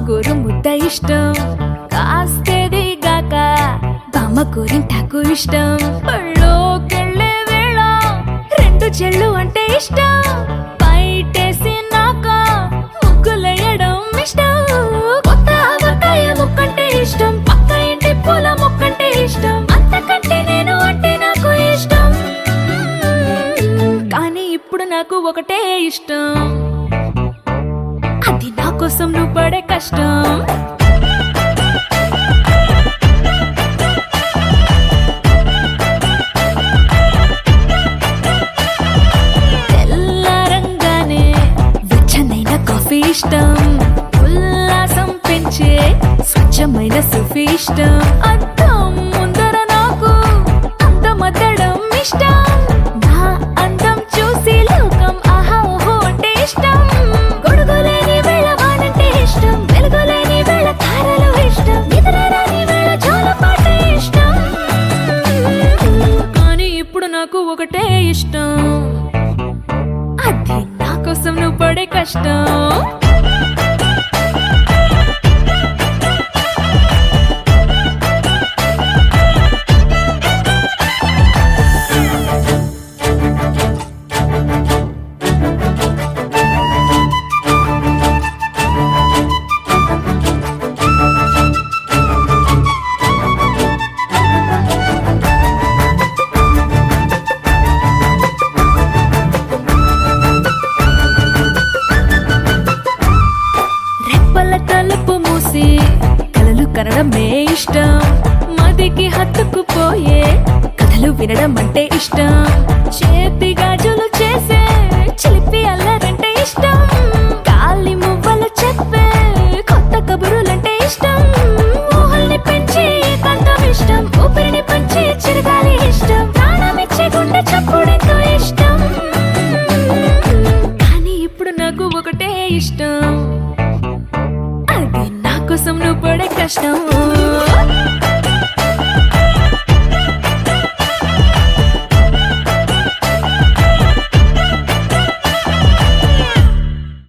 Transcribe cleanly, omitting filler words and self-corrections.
గోరు ముద్ద ఇష్టం, కాస్తేది గాక బామ్మ గోరింటాకు ఇష్టం. పళ్ళోకెళ్ళే వేళ రెండు చెళ్ళు అంటే ఇష్టం, బయటేసి నాక ముగ్గులేయడం ఇష్టం. కొత్త ఆవకాయ ముక్కంటే ఇష్టం, పక్క ఇంటి పూల ముక్కంటే ఇష్టం, అంతకంటే నేను అంటే నాకు ఇష్టం. కానీ ఇప్పుడు నాకు ఒకటే ఇష్టం, అది నా కోసం నువ్వు పడే కష్టం. తెల్లారంగానే వెచ్చనైన కాఫీ ఇష్టం, ఉల్లాసం పెంచే స్వచ్ఛమైన సూఫీ ఇష్టం. అద్దం ముందర నాకు అందమద్దడం ఇష్టం, నా అందం చూసి లోకం ఆహా ఓహో అంటే ఇష్టం. గొడుగులేని వేళ వానంటే ఇష్టం, వెలుగులేని వేళ తారలు ఇష్టం, నిద్రరాని వేళ జోలపాట ఇష్టం. కానీ ఇప్పుడు నాకు ఒకటే ఇష్టం, అది నా కోసం నువ్వు పడే కష్టం. రెప్పల తలుపు మూసి కలలు కనడమే ఇష్టం, మదికి హత్తుకుపోయే కథలు వినడం అంటే ఇష్టం. చేతి గాజులు చేసే చిలిపి అల్లరంటే ఇష్టం, గాలి మువ్వలు చెప్పే కొత్త కబురులంటే ఇష్టం. ఊహల్ని పెంచి ఏకాంతం ఇష్టం, ఊపిరిని పంచి చిరగాలి ఇష్టం, ప్రాణమిచ్చే గుండె చప్పుడెంతో ఇష్టం. కానీ ఇప్పుడు నాకు ఒకటే ఇష్టం, అది నా కోసం నువ్వు పడే కష్టం.